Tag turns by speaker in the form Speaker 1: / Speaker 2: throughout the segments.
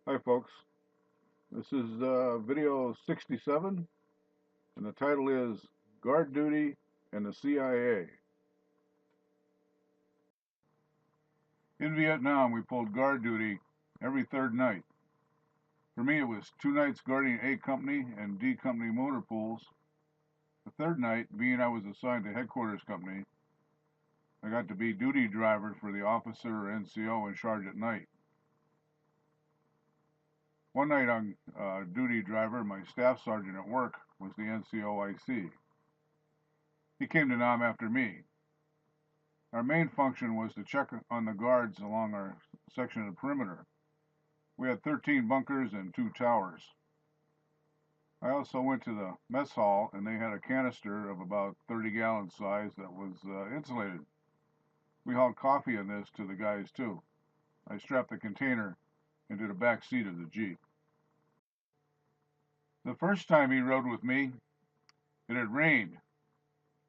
Speaker 1: Hi, folks. This is video 67, and the title is Guard Duty and the CIA. In Vietnam, we pulled guard duty every third night. For me, it was 2 nights guarding A Company and D Company motor pools. The third night, being I was assigned to Headquarters Company, I got to be duty driver for the officer or NCO in charge at night. One night on duty driver, my staff sergeant at work was the NCOIC. He came to Nam after me. Our main function was to check on the guards along our section of the perimeter. We had 13 bunkers and 2 towers. I also went to the mess hall, and they had a canister of about 30-gallon size that was insulated. We hauled coffee in this to the guys too. I strapped the container into the back seat of the Jeep. The first time he rode with me, it had rained.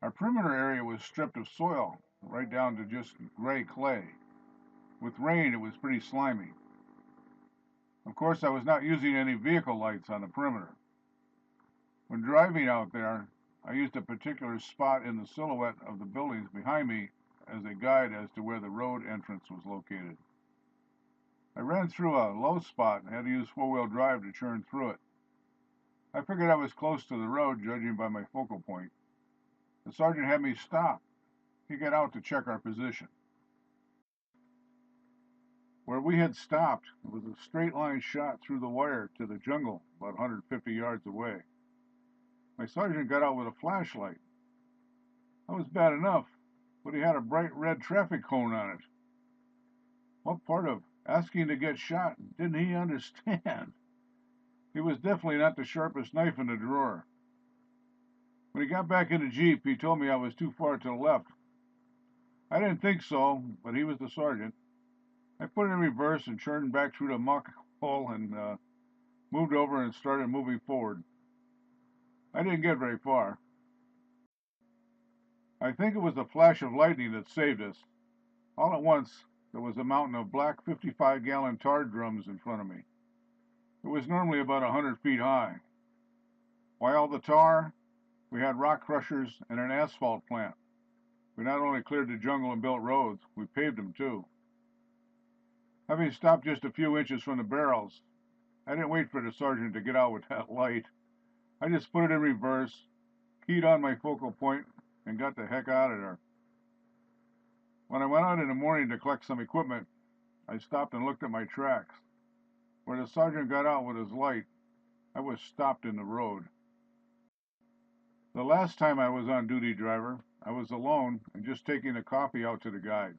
Speaker 1: Our perimeter area was stripped of soil, right down to just gray clay. With rain, it was pretty slimy. Of course, I was not using any vehicle lights on the perimeter. When driving out there, I used a particular spot in the silhouette of the buildings behind me as a guide as to where the road entrance was located. I ran through a low spot and had to use four-wheel drive to churn through it. I figured I was close to the road, judging by my focal point. The sergeant had me stop. He got out to check our position. Where we had stopped was a straight line shot through the wire to the jungle about 150 yards away. My sergeant got out with a flashlight. That was bad enough, but he had a bright red traffic cone on it. What part of asking to get shot didn't he understand? He was definitely not the sharpest knife in the drawer. When he got back in the Jeep, he told me I was too far to the left. I didn't think so, but he was the sergeant. I put it in reverse and churned back through the muck hole and moved over and started moving forward. I didn't get very far. I think it was the flash of lightning that saved us. All at once, there was a mountain of black 55-gallon tar drums in front of me. It was normally about 100 feet high. Why all the tar? We had rock crushers and an asphalt plant. We not only cleared the jungle and built roads, we paved them too. Having stopped just a few inches from the barrels, I didn't wait for the sergeant to get out with that light. I just put it in reverse, keyed on my focal point, and got the heck out of there. When I went out in the morning to collect some equipment, I stopped and looked at my tracks. Where the sergeant got out with his light, I was stopped in the road. The last time I was on duty driver, I was alone and just taking the coffee out to the guys.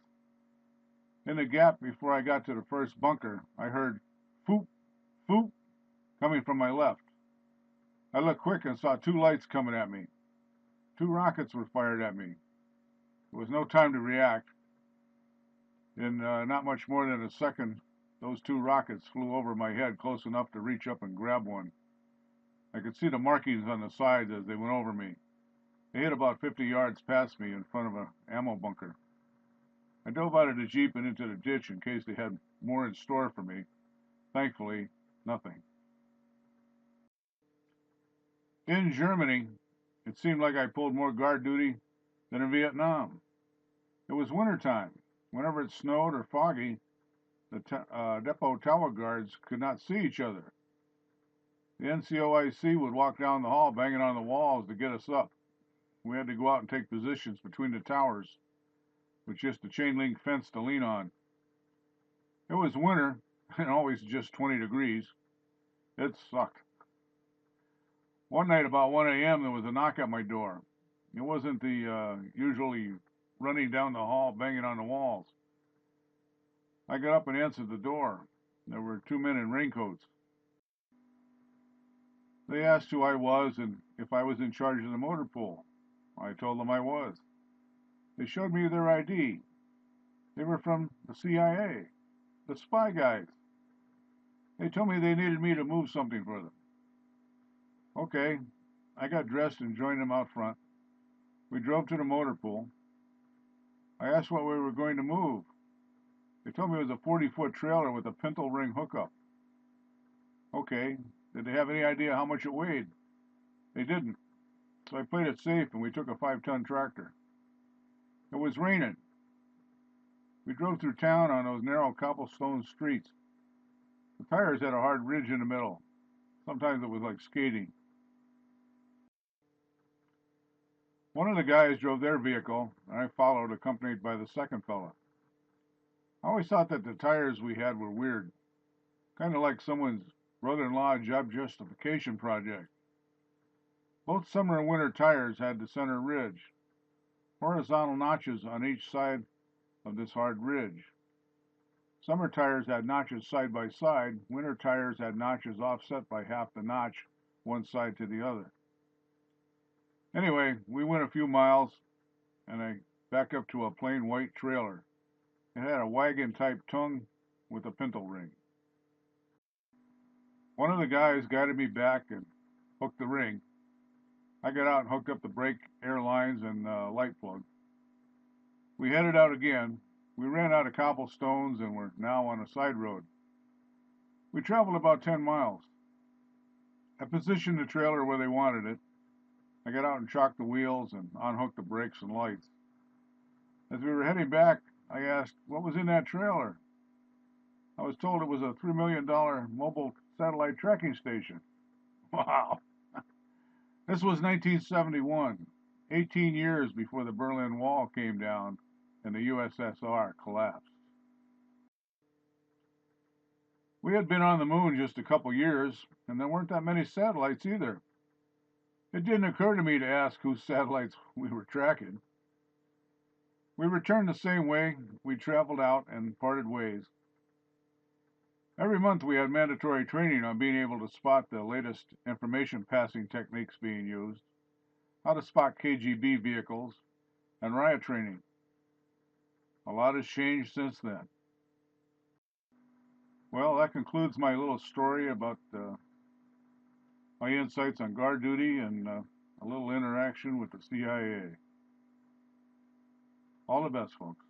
Speaker 1: In the gap before I got to the first bunker, I heard "foop, foop" coming from my left. I looked quick and saw 2 lights coming at me. 2 rockets were fired at me. There was no time to react. In not much more than a second, those 2 rockets flew over my head close enough to reach up and grab one. I could see the markings on the sides as they went over me. They hit about 50 yards past me in front of an ammo bunker. I dove out of the Jeep and into the ditch in case they had more in store for me. Thankfully, nothing. In Germany, it seemed like I pulled more guard duty than in Vietnam. It was winter time. Whenever it snowed or foggy, the depot tower guards could not see each other. The NCOIC would walk down the hall banging on the walls to get us up. We had to go out and take positions between the towers with just a chain link fence to lean on. It was winter and always just 20 degrees. It sucked. One night about 1 a.m. there was a knock at my door. It wasn't the usually running down the hall banging on the walls. I got up and answered the door. There were 2 men in raincoats. They asked who I was and if I was in charge of the motor pool. I told them I was. They showed me their ID. They were from the CIA, the spy guys. They told me they needed me to move something for them. Okay, I got dressed and joined them out front. We drove to the motor pool. I asked what we were going to move. They told me it was a 40-foot trailer with a pintle ring hookup. Okay, did they have any idea how much it weighed? They didn't. So I played it safe and we took a 5-ton tractor. It was raining. We drove through town on those narrow cobblestone streets. The tires had a hard ridge in the middle. Sometimes it was like skating. One of the guys drove their vehicle, and I followed, accompanied by the second fella. I always thought that the tires we had were weird, kind of like someone's brother-in-law job justification project. Both summer and winter tires had the center ridge, horizontal notches on each side of this hard ridge. Summer tires had notches side by side, winter tires had notches offset by half the notch one side to the other. Anyway, we went a few miles, and I backed up to a plain white trailer. It had a wagon-type tongue with a pintle ring. One of the guys guided me back and hooked the ring. I got out and hooked up the brake, air lines, and light plug. We headed out again. We ran out of cobblestones and were now on a side road. We traveled about 10 miles. I positioned the trailer where they wanted it. I got out and chocked the wheels and unhooked the brakes and lights. As we were heading back, I asked, what was in that trailer? I was told it was a $3 million mobile satellite tracking station. Wow. This was 1971, 18 years before the Berlin Wall came down and the USSR collapsed. We had been on the moon just a couple years, and there weren't that many satellites either. It didn't occur to me to ask whose satellites we were tracking. We returned the same way we traveled out and parted ways. Every month we had mandatory training on being able to spot the latest information passing techniques being used, how to spot KGB vehicles, and riot training. A lot has changed since then. Well, that concludes my little story about my insights on guard duty and a little interaction with the CIA. All the best, folks.